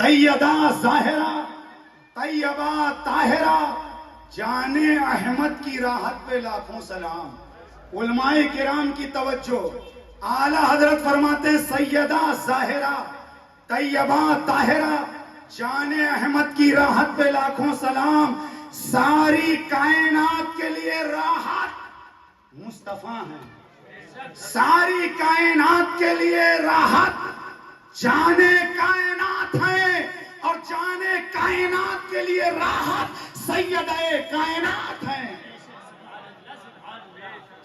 سیدہ ظاہرہ طیبہ طاہرہ جان احمد کی راحت پہ لاکھوں سلام۔ علماء کرام کی توجہ، اعلیٰ حضرت فرماتے ہیں سیدہ ظاہرہ طیبہ طاہرہ جان احمد کی راحت پہ لاکھوں سلام۔ ساری کائنات کے لیے راحت مصطفیٰ ہے، ساری کائنات کے لیے راحت جان کائنات ہے، اور جان کائنات کے لیے راحت سیدہ کائنات ہے۔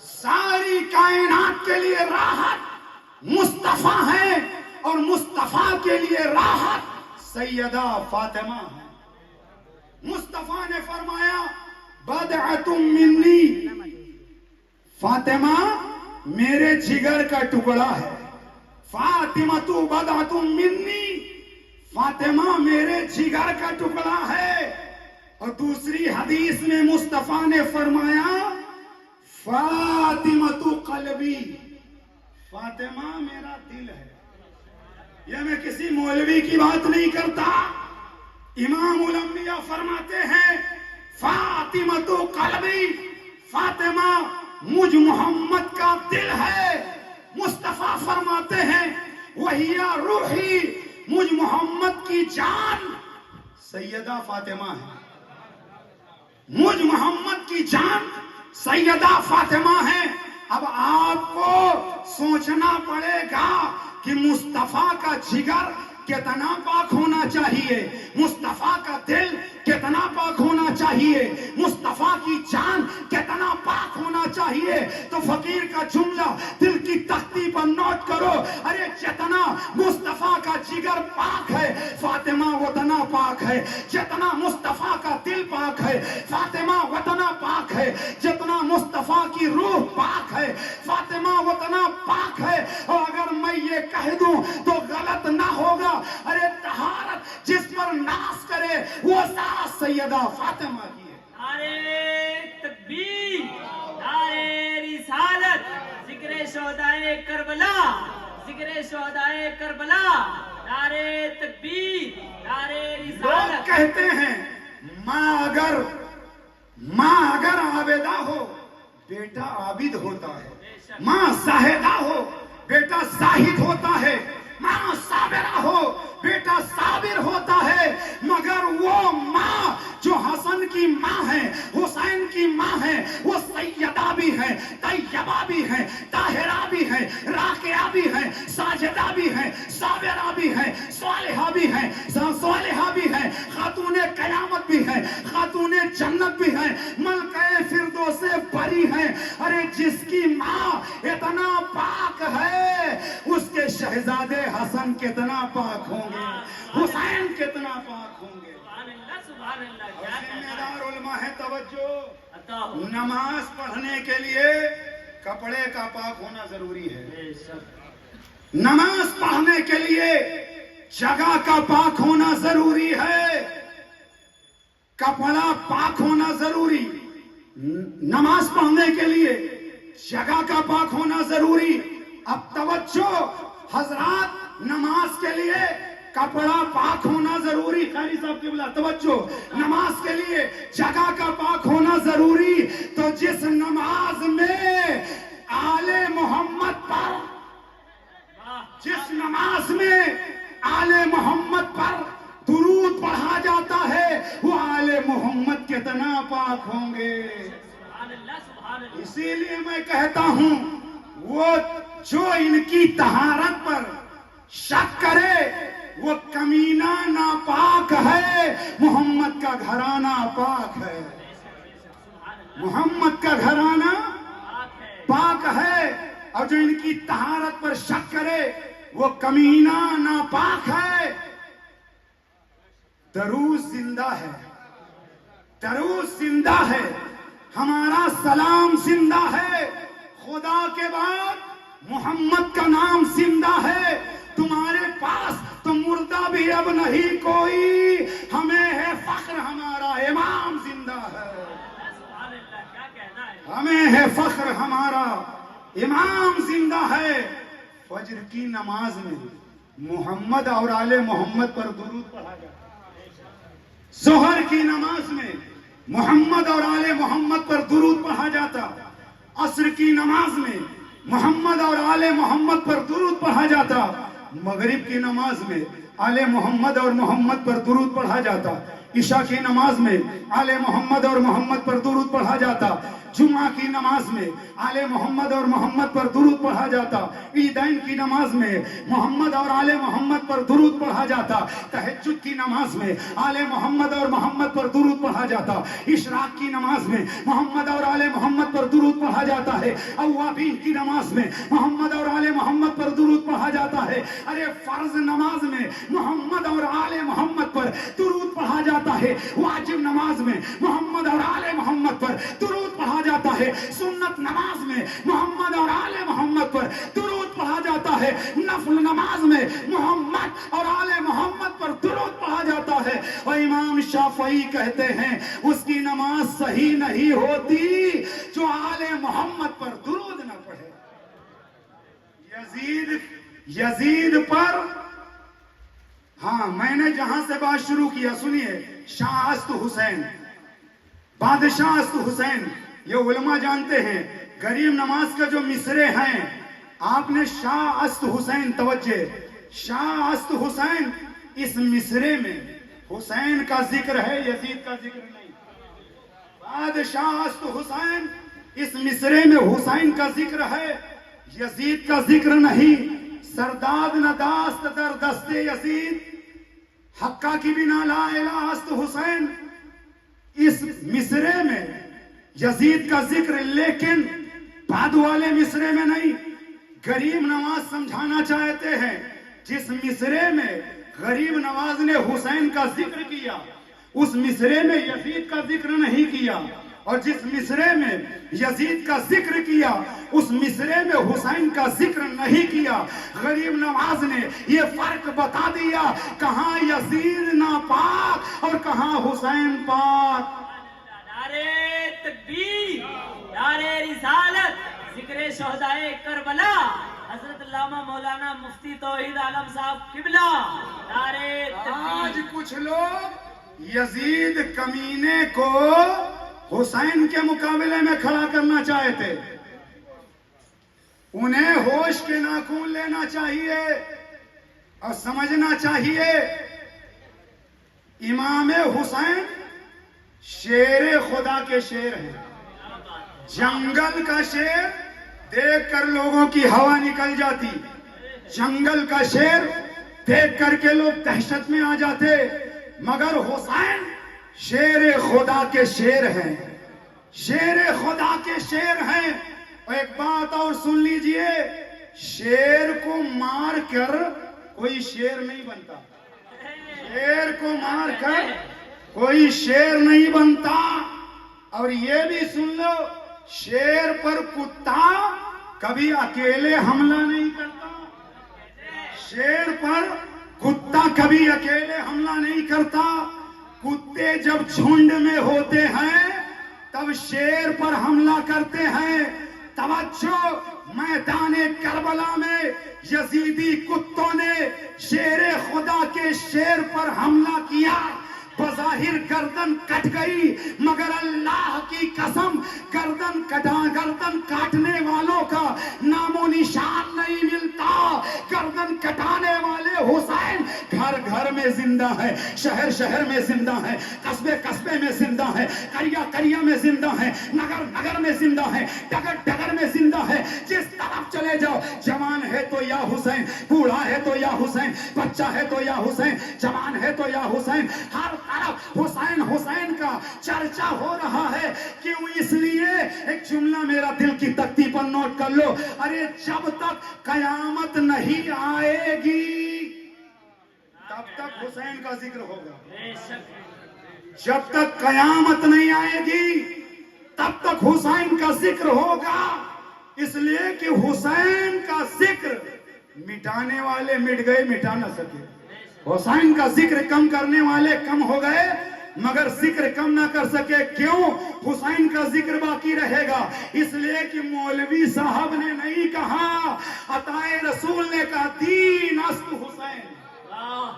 ساری کائنات کے لیے راحت مصطفیٰ ہے، اور مصطفیٰ کے لیے راحت سیدہ فاطمہ ہے۔ مصطفیٰ نے فرمایا بدعۃ منی، فاطمہ میرے جگر کا ٹکڑا ہے۔ فاطمۃ بدعۃ منی، فاطمہ میرے جگر کا ٹکڑا ہے۔ اور دوسری حدیث میں مصطفیٰ نے فرمایا فاطمۃ قلبی، فاطمہ میرا دل ہے۔ یہ میں کسی مولوی کی بات نہیں کرتا، امام الانبیاء فرماتے ہیں فاطمۃ قلبی، فاطمہ مجھ محمد کا دل ہے۔ مصطفیٰ فرماتے ہیں وہی روحی، مجھ محمد کی جان سیدہ فاطمہ ہے، مجھ محمد کی جان سیدہ فاطمہ ہے۔ اب آپ کو سوچنا پڑے گا کہ مصطفیٰ کا جگر کتنا پاک ہونا چاہیے، مصطفیٰ کا دل کتنا پاک ہونا چاہیے، مصطفیٰ کی جان کتنا پاک ہونا چاہیے۔ تو فقیر کا جملہ دل کی تختی پر نوٹ کرو، ارے جتنا مصطفیٰ کا جگر پاک ہے فاطمہ اتنا پاک ہے، جتنا مصطفیٰ کا دل پاک ہے فاطمہ اتنا پاک ہے، جتنا مصطفیٰ کی روح پاک ہے فاطمہ اتنا پاک ہے۔ اور اگر میں یہ کہہ دوں تو غلط نہ ہوگا، ارے طہارت جس پر ناز کرے وہ سارا سیدہ فاطمہ کی ہے۔ نعرے تکبیر، نعرے رسالت، ذکر شہدائے کربلا، ذکر شہدائے کربلا، نعرے تکبیر، نعرے لوگ رسالت۔ کہتے ہیں ماں اگر عابدہ ہو بیٹا عابد ہوتا ہے، ماں زاہدہ ہو بیٹا زاہد ہوتا ہے، ماں صابرہ ہو بیٹا صابر ہوتا ہے، مگر وہ ماں جو حسن کی ماں ہے، حسین کی ماں ہے، وہ سیدہ بھی ہے، طیبہ بھی ہے، طاہرہ بھی ہے، راکعہ بھی ہے، ساجدہ بھی ہے، صابرہ بھی ہے، صالحہ بھی ہے، صالحہ بھی ہے، خاتون قیامت بھی ہے، خاتون جنت بھی ہے، ملکہ فردوس بری ہے۔ ارے جس کی ماں اتنا پاک ہے اس کے شہزادے حسن کتنا پاک ہوں گے، حسین کتنا پاک ہوں گے۔ سبحان اللہ، سبحان اللہ، اور کیا ذمہ کہنا دار علماء ہے، توجہ، عطا ہو۔ نماز پڑھنے کے لیے کپڑے کا پاک ہونا ضروری ہے، بے شک۔ نماز پڑھنے کے لیے جگہ کا پاک ہونا ضروری ہے، کپڑا پاک ہونا ضروری، نماز پڑھنے کے لیے جگہ کا پاک ہونا ضروری۔ اب توجہ حضرات، نماز کے لیے کپڑا پاک ہونا ضروری، قاری صاحب کی بلا توجہ، نماز کے لیے جگہ کا پاک ہونا ضروری۔ تو جس نماز میں آل محمد پر، جس نماز میں آل محمد پر درود پڑھا جاتا ہے وہ آل محمد کتنا پاک ہوں گے۔ سبحان اللہ، سبحان اللہ۔ اسی لیے میں کہتا ہوں وہ جو ان کی طہارت پر شک کرے وہ کمینہ ناپاک ہے، محمد کا گھرانہ پاک ہے، محمد کا گھرانہ پاک ہے۔ اور جو ان کی طہارت پر شک کرے وہ کمینہ ناپاک ہے۔ دروز زندہ ہے، دروز زندہ ہے، ہمارا سلام زندہ ہے، خدا کے بعد محمد کا نام زندہ ہے۔ تمہارے پاس تو مردہ بھی اب نہیں کوئی، ہمیں ہے فخر ہمارا امام زندہ ہے، سبحان اللہ، کیا کہنا ہے۔ ہمیں ہے فخر ہمارا امام زندہ ہے۔ فجر کی نماز میں محمد اور آل محمد پر درود پڑھا جاتا، ظہر کی نماز میں محمد اور آل محمد پر درود پڑھا جاتا، عصر کی نماز میں محمد اور آل محمد پر درود پڑھا جاتا، مغرب کی نماز میں آل محمد اور محمد پر درود پڑھا جاتا، عشاء کی نماز میں آل محمد اور محمد پر درود پڑھا جاتا، جمعہ کی نماز میں آل محمد اور محمد پر درود پڑھا جاتا، عیدین کی نماز میں محمد اور آل محمد پر درود پڑھا جاتا، تہجد کی نماز میں آل محمد اور محمد پر درود پڑھا جاتا، اشراق کی نماز میں محمد اور آل محمد پر درود پڑھا جاتا ہے، اوابین کی نماز میں محمد اور آل محمد پر درود پڑھا جاتا ہے، ارے فرض نماز میں محمد اور آل محمد پر درود پڑھا جاتا ہے، واجب نماز میں محمد اور آل محمد پر درود پڑھا جاتا ہے، سنت نماز میں محمد اور آل محمد پر درود پڑھا جاتا ہے، نفل نماز میں محمد اور آل محمد پر درود پڑھا جاتا ہے، اور امام شافعی کہتے ہیں اس کی نماز صحیح نہیں ہوتی جو آل محمد پر درود نہ پڑھے۔ یزید پر، ہاں میں نے جہاں سے بات شروع کیا سنیے، شاہ است حسین، بادشاہ است حسین، یہ علماء جانتے ہیں غریب نواز کا جو مصرے ہیں، آپ نے شاہ است حسین، توجہ، شاہ است حسین، اس مصرے میں حسین کا ذکر ہے، یزید کا ذکر نہیں۔ بادشاہ است حسین، اس مصرے میں حسین کا ذکر ہے، یزید کا ذکر نہیں۔ سرداد نداست در دست یزید، حقہ کی بنا لا الہ است حسین، اس مصرے میں یزید کا ذکر، لیکن بعد والے مصرے میں نہیں۔ غریب نواز سمجھانا چاہتے ہیں جس مصرے میں غریب نواز نے حسین کا ذکر کیا، اس مصرے میں یزید کا ذکر نہیں کیا، اور جس مصرے میں یزید کا ذکر کیا اس مصرے میں حسین کا ذکر نہیں کیا۔ غریب نواز نے یہ فرق بتا دیا، کہاں یزید ناپاک اور کہاں حسین پاک۔ نعرے تکبیر، نعرے رسالت، ذکر شہدائے کربلا، حضرت علامہ مولانا مفتی توحید عالم صاحب قبلہ، نعرے آج تکبیر۔ کچھ لوگ یزید کمینے کو حسین کے مقابلے میں کھڑا کرنا چاہتے، انہیں ہوش کے ناخن لینا چاہیے اور سمجھنا چاہیے امام حسین شیر خدا کے شیر ہیں، جنگل کا شیر دیکھ کر لوگوں کی ہوا نکل جاتی، جنگل کا شیر دیکھ کر کے لوگ دہشت میں آ جاتے، مگر حسین شیر خدا کے شیر ہیں، شیر خدا کے شیر ہیں۔ اور ایک بات اور سن لیجئے، شیر کو مار کر کوئی شیر نہیں بنتا، شیر کو مار کر کوئی شیر نہیں بنتا۔ اور یہ بھی سن لو، شیر پر کتا کبھی اکیلے حملہ نہیں کرتا، شیر پر کتا کبھی اکیلے حملہ نہیں کرتا، کتے جب جھنڈ میں ہوتے ہیں تب شیر پر حملہ کرتے ہیں۔ توجہ، میدان کربلا میں یزیدی کتوں نے شیر خدا کے شیر پر حملہ کیا، بظاہر گردن کٹ گئی، مگر اللہ کی قسم گردن کاٹنے والوں کا نام و نشان نہیں ملتا۔ گردن کٹانے والے حسین گھر گھر میں زندہ ہے، شہر شہر میں زندہ ہے، قصبے قصبے میں زندہ ہے، قریہ قریہ میں زندہ ہے، نگر نگر میں زندہ ہے، ڈگر ڈگر میں زندہ ہے۔ جس طرف چلے جاؤ، جوان ہے تو یا حسین، بوڑھا ہے تو یا حسین، بچہ ہے تو یا حسین، جوان ہے تو یا حسین، ہر طرف حسین حسین کا چرچا ہو رہا ہے۔ کیوں؟ اس لیے ایک جملہ میرا دل کی تختی پر نوٹ کر لو، ارے جب تک قیامت نہیں آئے گی تب تک حسین کا ذکر ہوگا، بے شک، جب تک قیامت نہیں آئے گی تب تک حسین کا ذکر ہوگا۔ اس لیے کہ حسین کا ذکر مٹانے والے مٹ گئے، مٹا نہ سکے، حسین کا ذکر کم کرنے والے کم ہو گئے، مگر ذکر کم نہ کر سکے. کیوں؟ حسین کا ذکر باقی رہے گا. اس لیے کہ مولوی صاحب نے نہیں کہا، عطائے رسول نے کہا دین است حسین، واہ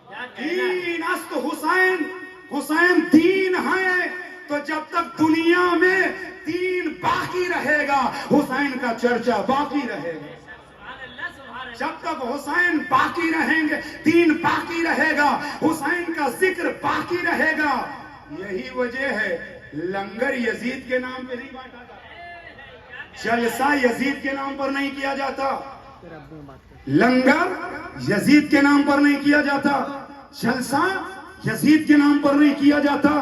کیا کہنا ہے. دین است حسین. حسین دین ہے تو جب تک دنیا میں دین باقی رہے گا حسین کا چرچا باقی رہے گا. سبحان اللہ سبحان اللہ. جب تک حسین باقی رہیں گے دین باقی رہے گا، حسین کا ذکر باقی رہے گا. یہی وجہ ہے لنگر یزید کے نام پہ نہیں بانٹا جاتا، جلسہ یزید کے نام پر نہیں کیا جاتا، لنگر یزید کے نام پر نہیں کیا جاتا، جلسہ یزید کے نام پر نہیں کیا جاتا.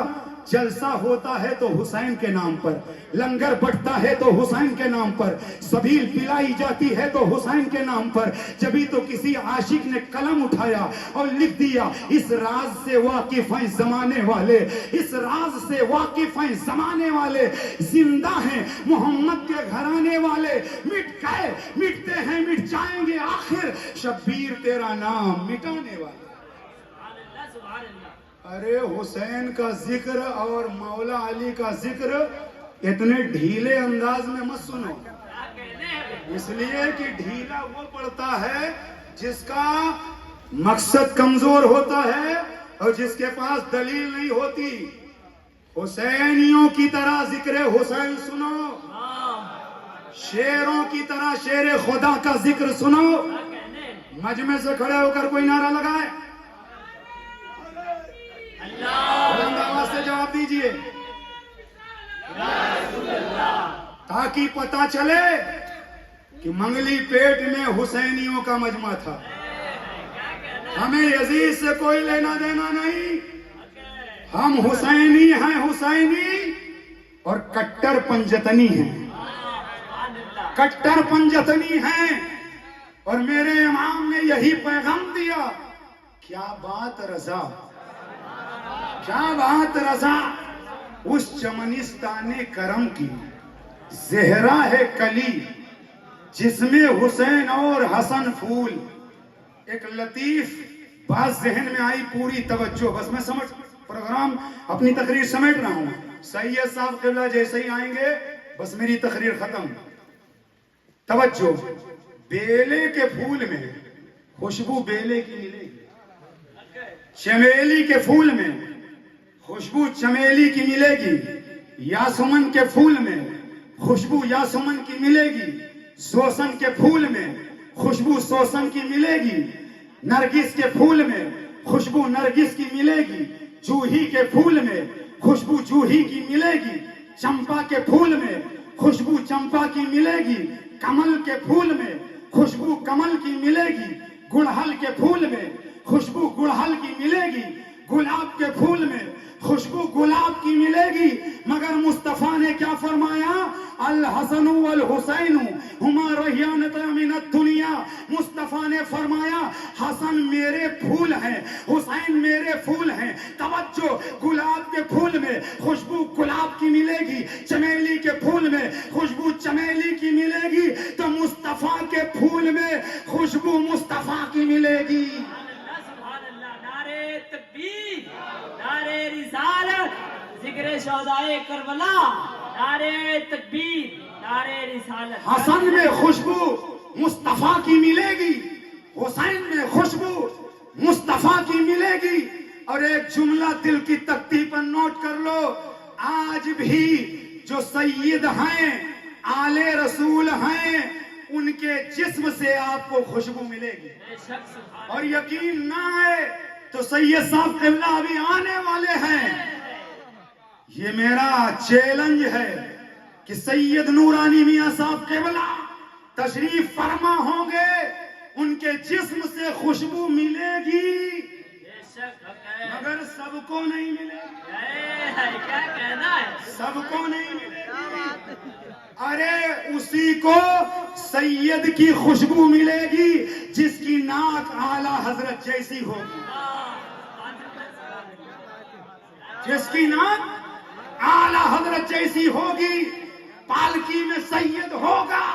جلسہ ہوتا ہے تو حسین کے نام پر، لنگر بٹتا ہے تو حسین کے نام پر، سبیل پلائی جاتی ہے تو حسین کے نام پر. جبھی تو کسی عاشق نے قلم اٹھایا اور لکھ دیا اس راز سے واقف ہیں زمانے والے، اس راز سے واقف ہیں زمانے والے، زندہ ہیں محمد کے گھرانے والے، مٹ گئے مٹتے ہیں مٹ جائیں گے آخر، شبیر تیرا نام مٹانے والے. سبحان اللہ سبحان اللہ. ارے حسین کا ذکر اور مولا علی کا ذکر اتنے ڈھیلے انداز میں مت سنو، کیا کہنے ہیں. اس لیے کہ ڈھیلا وہ پڑتا ہے جس کا مقصد کمزور ہوتا ہے اور جس کے پاس دلیل نہیں ہوتی. حسینیوں کی طرح ذکر حسین سنو، واہ شیروں کی طرح شیر خدا کا ذکر سنو. کیا کہنے ہیں. مجمع سے کھڑے ہو کر کوئی نعرہ لگائے، اللہ بلند آواز سے جواب دیجئے تاکہ پتہ چلے کہ منگلی پیٹ میں حسینیوں کا مجمع تھا. ہمیں یزید سے کوئی لینا دینا نہیں، ہم حسینی ہیں، حسینی اور کٹر پنجتنی ہیں، سبحان اللہ. کٹر پنجتنی ہیں. اور میرے امام نے یہی پیغام دیا. کیا بات رضا، کیا بات رضا، اس چمنستان کرم کی زہرا ہے کلی جس میں حسین اور حسن پھول. ایک لطیف بات ذہن میں آئی، پوری توجہ، بس میں سمجھ پروگرام اپنی تقریر سمیٹ رہا ہوں. سید صاحب قبلہ جیسے ہی آئیں گے بس میری تقریر ختم. توجہ، بیلے کے پھول میں خوشبو بیلے کی ملے گی، چمیلی کے پھول میں خوشبو چمیلی کی ملے گی، یاسمن کے پھول میں خوشبو یاسمن کی ملے گی، سوسن کے پھول میں خوشبو سوسن کی ملے گی، نرگس کے پھول میں خوشبو نرگس کی ملے گی، جوہی کے پھول میں خوشبو جوہی کی ملے گی، چمپا کے پھول میں خوشبو چمپا کی ملے گی، کمل کے پھول میں خوشبو کمل کی ملے گی، گڑہل کے پھول میں خوشبو گڑہل کی ملے گی، گلاب کے پھول میں خوشبو گلاب کی ملے گی. مگر مصطفیٰ نے کیا فرمایا؟ الحسن والحسین ہما ریحانۃ من الدنیا. مصطفیٰ نے فرمایا حسن میرے پھول ہیں، حسین میرے پھول ہیں. توجہ، گلاب کے پھول میں خوشبو گلاب کی ملے گی، چمیلی کے پھول میں خوشبو چمیلی کی ملے گی، تو مصطفیٰ کے پھول میں خوشبو مصطفیٰ کی ملے گی. سبحان اللہ. نعرے تکبیر، نعرے رسالت، ذکر شہدائے کربلا، نعرے تکبیر، نعرے رسالت. حسن میں خوشبو مصطفیٰ کی ملے گی، حسین میں خوشبو مصطفیٰ کی ملے گی. اور ایک جملہ دل کی تختی پر نوٹ کر لو، آج بھی جو سید ہیں، آل رسول ہیں، ان کے جسم سے آپ کو خوشبو ملے گی. بے شک سبحان اور یقین نہ آئے تو سید صاحب قبلہ ابھی آنے والے ہیں. یہ میرا چیلنج ہے کہ سید نورانی میاں صاحب قبلہ تشریف فرما ہوں گے، ان کے جسم سے خوشبو ملے گی، بے شک حق ہے. مگر سب کو نہیں ملے گی، کیا کہنا ہے. سب کو نہیں ملے گی. ارے اسی کو سید کی خوشبو ملے گی جس کی ناک اعلی حضرت جیسی ہوگی، جس کی ناک اعلی حضرت جیسی ہوگی. پالکی میں سید ہوگا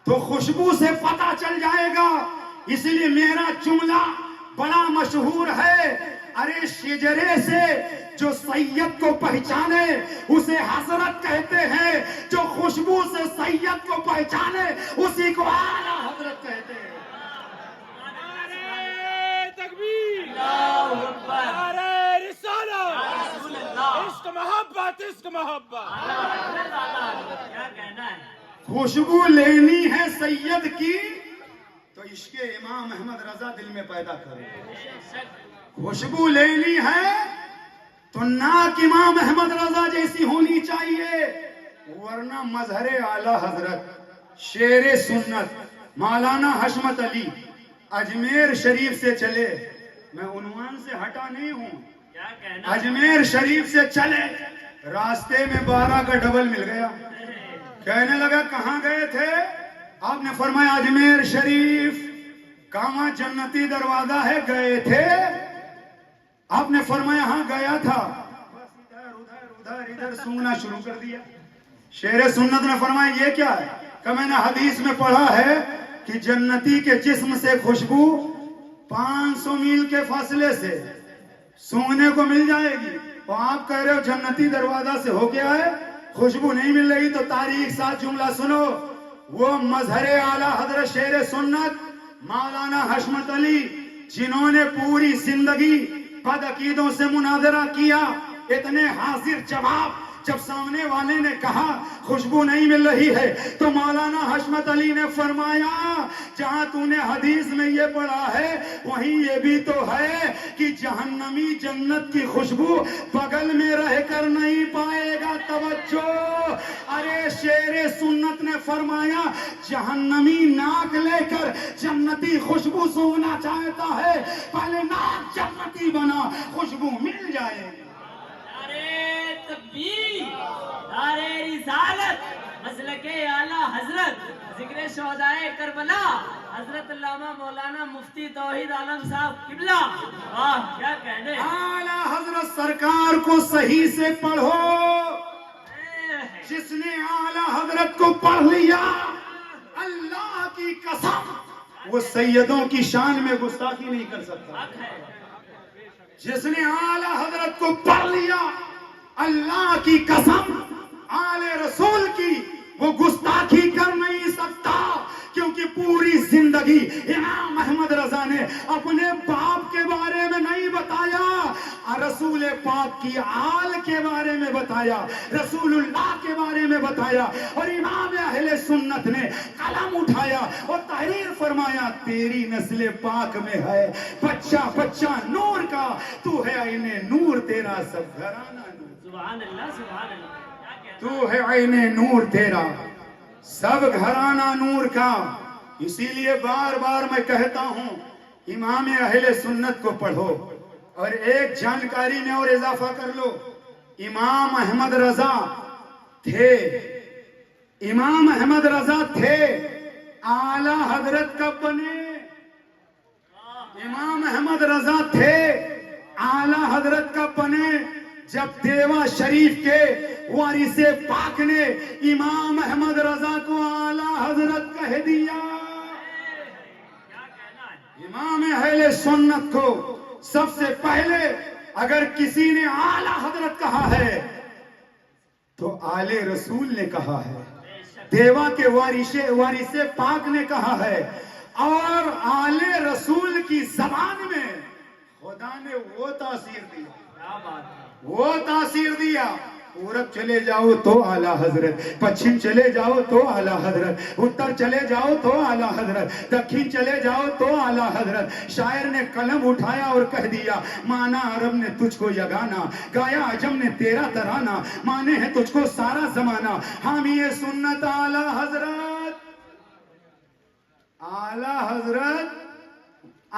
تو خوشبو سے پتہ چل جائے گا. اس لیے میرا جملہ بڑا مشہور ہے، ارے شجرے سے جو سید کو پہچانے اسے حضرت کہتے ہیں، جو خوشبو سے سید کو پہچانے اسی کو اعلیٰ حضرت کہتے ہیں۔ نعرہ تکبیر، اللہ اکبر، نعرہ رسالت، رسول اللہ، عشق محبت، عشق محبت۔ کیا کہنا ہے؟ خوشبو لینی ہے سید کی تو عشق امام احمد رضا دل میں پیدا کرو۔ بے شک، خوشبو لینی ہے تو ناک امام احمد رضا جیسی ہونی چاہیے، ورنہ مظہر اعلی حضرت شیر سنت مولانا حشمت علی اجمیر شریف سے چلے، میں عنوان سے ہٹا نہیں ہوں، کیا کہنا ہے؟ اجمیر شریف سے چلے، راستے میں 12 کا ڈبل مل گیا، کہنے لگا کہاں گئے تھے؟ آپ نے فرمایا اجمیر شریف۔ کہاں جنتی دروازہ ہے؟ گئے تھے؟ آپ نے فرمایا ہاں گیا تھا، بس ادھر ادھر سونگنا شروع کر دیا۔ شیر سنت نے فرمایا یہ کیا ہے؟ کہ میں نے حدیث میں پڑھا ہے کہ جنتی کے جسم سے خوشبو 500 میل کے فاصلے سے سونگنے کو مل جائے گی، اور آپ کہہ رہے ہو جنتی دروازہ سے ہو گیا ہے، خوشبو نہیں مل رہی۔ تو تاریخ ساتھ جملہ سنو، وہ مظہر اعلیٰ حضرت شیر سنت مولانا حشمت علی، جنہوں نے پوری زندگی بد عقیدوں سے مناظرہ کیا، اتنے حاضر جواب جب سامنے والے نے کہا خوشبو نہیں مل رہی ہے تو مولانا حشمت علی نے فرمایا جہاں تو نے حدیث میں یہ پڑھا ہے وہیں یہ بھی تو ہے کہ جہنمی جنت کی خوشبو بغل میں رہ کر نہیں پائے گا۔ توجہ، ارے شیر سنت نے فرمایا جہنمی ناک لے کر جنتی خوشبو سونگنا چاہتا ہے، پہلے ناک جنتی بنا، خوشبو مل جائے گی۔ نعرہ تکبیر، نعرہ رسالت، مسلک اعلیٰ حضرت ذکر شہدائے کربلا حضرت علامہ مولانا مفتی توحید عالم صاحب قبلہ، واہ کیا کہنے۔ اعلیٰ حضرت سرکار کو صحیح سے پڑھو، جس نے اعلیٰ حضرت کو پڑھ لیا اللہ کی قسم وہ سیدوں کی شان میں گستاخی نہیں کر سکتا۔ حق ہے، جس نے اعلیٰ حضرت کو پڑھ لیا اللہ کی قسم آل رسول کی وہ گستاخی کر نہیں سکتا، کیونکہ پوری زندگی امام احمد رضا نے اپنے باپ کے بارے میں نہیں بتایا، رسول پاک کی آل کے بارے میں بتایا، رسول اللہ کے بارے میں بتایا، اور امام اہل سنت نے قلم اٹھایا اور تحریر فرمایا تیری نسل پاک میں ہے بچہ بچہ نور کا، تو ہے عین نور تیرا سب گھرانہ نور، سبحان اللہ سبحان اللہ، کیا کہنا۔ تو ہے عین نور تیرا سب گھرانہ نور کا۔ اسی لیے بار بار میں کہتا ہوں امام اہل سنت کو پڑھو، اور ایک جانکاری میں اور اضافہ کر لو، امام احمد رضا تھے، امام احمد رضا تھے، اعلیٰ حضرت کب بنے؟ امام احمد رضا تھے، اعلیٰ حضرت کب بنے؟ جب دیوا شریف کے وارث پاک نے امام احمد رضا کو اعلیٰ حضرت کہہ دیا۔ امام اہل سنت کو سب سے پہلے اگر کسی نے اعلیٰ حضرت کہا ہے تو آل رسول نے کہا ہے، دیوا کے وارث پاک نے کہا ہے، اور آل رسول کی زبان میں خدا نے وہ تاثیر دیا، کیا بات ہے، وہ تاثیر دیا۔ پورب چلے جاؤ تو اعلیٰ حضرت، پچھم چلے جاؤ تو اعلیٰ حضرت، اتر چلے جاؤ تو اعلیٰ حضرت، دکھن چلے جاؤ تو اعلیٰ حضرت۔ شاعر نے قلم اٹھایا اور کہہ دیا مانا عرب نے تجھ کو یگانا، گایا عجم نے تیرا ترانہ، مانے ہے تجھ کو سارا زمانہ، حامی سنت اعلیٰ حضرت۔ اعلیٰ حضرت،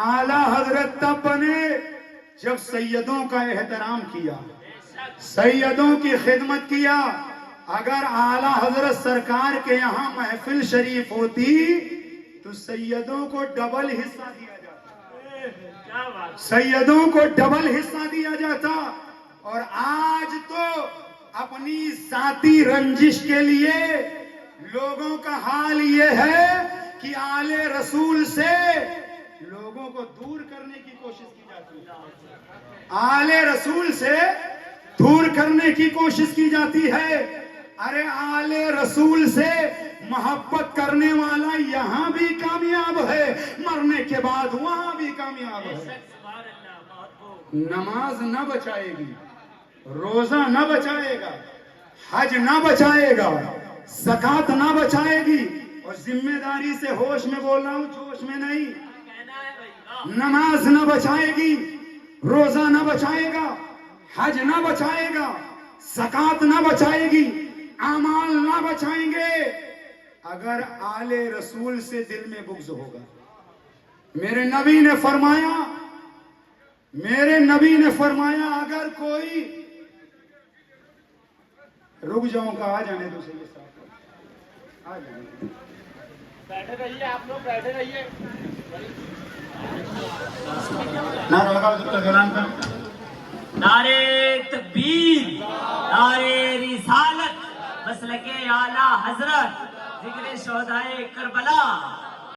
اعلیٰ حضرت تب بنے جب سیدوں کا احترام کیا، سیدوں کی خدمت کیا۔ اگر اعلیٰ حضرت سرکار کے یہاں محفل شریف ہوتی تو سیدوں کو ڈبل حصہ دیا جاتا، کیا بات، سیدوں کو ڈبل حصہ دیا جاتا۔ اور آج تو اپنی ذاتی رنجش کے لیے لوگوں کا حال یہ ہے کہ آل رسول سے لوگوں کو دور کرنے کی کوشش کی جاتی ہے، آل رسول سے دور کرنے کی کوشش کی جاتی ہے. ارے آل رسول سے محبت کرنے والا یہاں بھی کامیاب ہے, مرنے کے بعد وہاں بھی کامیاب ہے. سبحان اللہ, بہت خوب. نماز نہ بچائے گی, روزہ نہ بچائے گا, حج نہ بچائے گا, زکات نہ بچائے گی, اور ذمہ داری سے ہوش میں بول رہا ہوں, جوش میں نہیں. کہنا ہے بھائی, واہ. نماز نہ بچائے گی, روزہ نہ بچائے گا, حج نہ بچائے گا, زکات نہ بچائے گی, اعمال نہ بچائیں گے, اگر آل رسول سے دل میں بغض ہوگا. میرے نبی نے فرمایا اگر کوئی, رک جاؤں گا, آ جانے دو صحیح صاحب, آ جانے. بیٹھے رہیے آپ لوگ, بیٹھے رہیے. نعرہ لگاؤ ذکر کلام کا. نعرے تکبیر, نعرے رسالت, مسلک اعلی حضرت, ذکر شہدائے کربلا.